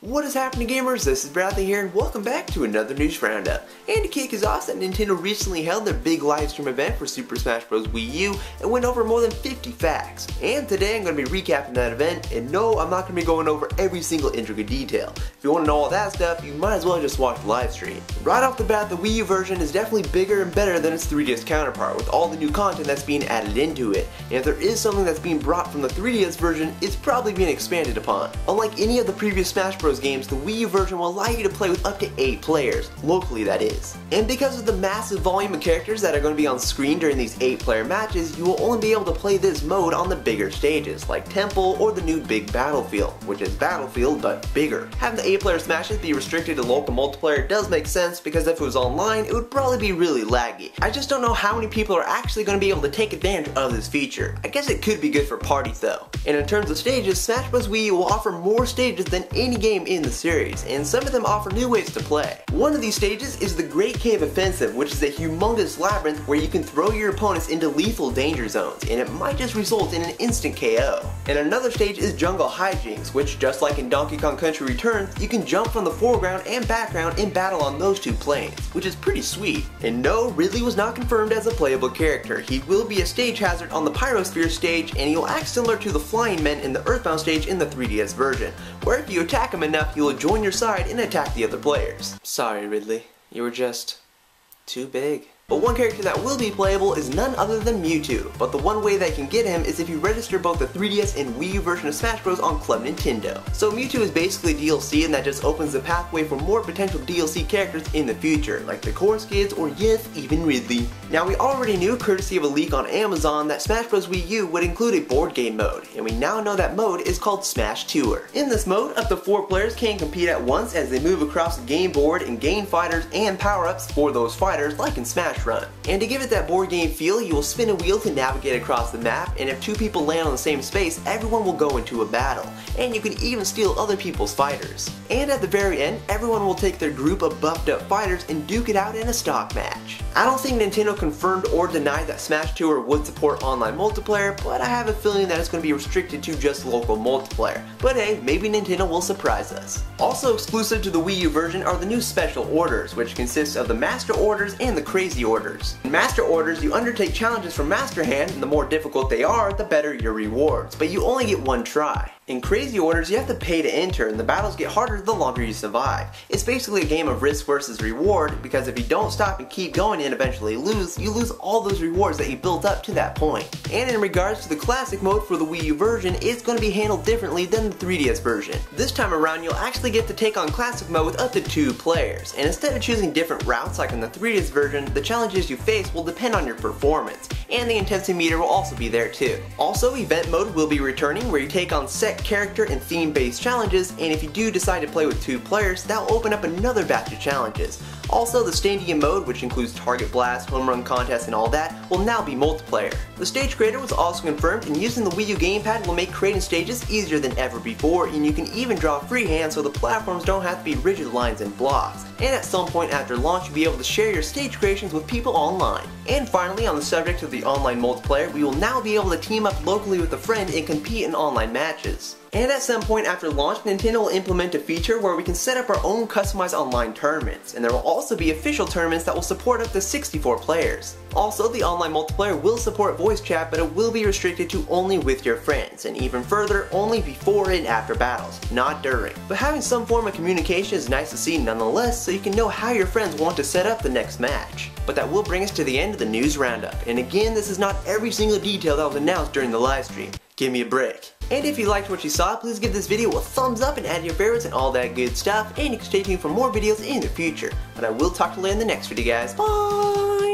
What is happening, gamers? This is Bradley here and welcome back to another news roundup. And to kick us off, that Nintendo recently held their big live stream event for Super Smash Bros. Wii U and went over more than 50 facts. And today I'm going to be recapping that event, and no, I'm not going to be going over every single intricate detail. If you want to know all that stuff, you might as well just watch the live stream. Right off the bat, the Wii U version is definitely bigger and better than its 3DS counterpart, with all the new content that's being added into it. And if there is something that's being brought from the 3DS version, it's probably being expanded upon. Unlike any of the previous Smash Bros. Games, the Wii U version will allow you to play with up to 8 players, locally that is. And because of the massive volume of characters that are going to be on screen during these 8-player matches, you will only be able to play this mode on the bigger stages, like Temple or the new big Battlefield, which is Battlefield but bigger. Having the 8-player smashes be restricted to local multiplayer does make sense, because if it was online, it would probably be really laggy. I just don't know how many people are actually going to be able to take advantage of this feature. I guess it could be good for parties though. And in terms of stages, Smash Bros. Wii U will offer more stages than any game in the series, and some of them offer new ways to play. One of these stages is the Great Cave Offensive, which is a humongous labyrinth where you can throw your opponents into lethal danger zones, and it might just result in an instant KO. And another stage is Jungle Hijinks, which, just like in Donkey Kong Country Returns, you can jump from the foreground and background in battle on those two planes, which is pretty sweet. And no, Ridley was not confirmed as a playable character. He will be a stage hazard on the Pyrosphere stage, and he'll act similar to the Flying Men in the Earthbound stage in the 3DS version, where if you attack him enough, he will join your side and attack the other players. Sorry, Ridley. You were just too big. But one character that will be playable is none other than Mewtwo, but the one way that you can get him is if you register both the 3DS and Wii U version of Smash Bros. On Club Nintendo. So Mewtwo is basically DLC, and that just opens the pathway for more potential DLC characters in the future, like the Core Skids or yes, even Ridley. Now we already knew, courtesy of a leak on Amazon, that Smash Bros. Wii U would include a board game mode, and we now know that mode is called Smash Tour. In this mode, up to 4 players can compete at once as they move across the game board and gain fighters and power-ups for those fighters, like in Smash Run. And to give it that board game feel, you will spin a wheel to navigate across the map, and if 2 people land on the same space, everyone will go into a battle. And you can even steal other people's fighters. And at the very end, everyone will take their group of buffed up fighters and duke it out in a stock match. I don't think Nintendo confirmed or denied that Smash Tour would support online multiplayer, but I have a feeling that it's going to be restricted to just local multiplayer. But hey, maybe Nintendo will surprise us. Also exclusive to the Wii U version are the new Special Orders, which consists of the Master Orders and the Crazy Orders. In Master Orders, you undertake challenges from Master Hand, and the more difficult they are, the better your rewards, but you only get 1 try. In Crazy Orders, you have to pay to enter, and the battles get harder the longer you survive. It's basically a game of risk versus reward, because if you don't stop and keep going and eventually lose, you lose all those rewards that you built up to that point. And in regards to the Classic mode for the Wii U version, it's going to be handled differently than the 3DS version. This time around, you'll actually get to take on Classic mode with up to 2 players, and instead of choosing different routes like in the 3DS version, the challenges you face will depend on your performance, and the intensity meter will also be there too. Also, Event mode will be returning, where you take on set character and theme-based challenges, and if you do decide to play with 2 players, that will open up another batch of challenges. Also, the Stadium mode, which includes Target Blast, Home Run Contest, and all that, will now be multiplayer. The stage creator was also confirmed, and using the Wii U gamepad will make creating stages easier than ever before, and you can even draw freehand so the platforms don't have to be rigid lines and blocks. And at some point after launch, you'll be able to share your stage creations with people online. And finally, on the subject of the online multiplayer, we will now be able to team up locally with a friend and compete in online matches. And at some point after launch, Nintendo will implement a feature where we can set up our own customized online tournaments, and there will also be official tournaments that will support up to 64 players. Also, the online multiplayer will support voice chat, but it will be restricted to only with your friends, and even further, only before and after battles, not during. But having some form of communication is nice to see nonetheless, so you can know how your friends want to set up the next match. But that will bring us to the end of the news roundup, and again, this is not every single detail that was announced during the live stream. Give me a break. And if you liked what you saw, please give this video a thumbs up and add your favorites and all that good stuff, and you can stay tuned for more videos in the future. But I will talk to you in the next video, guys. Bye!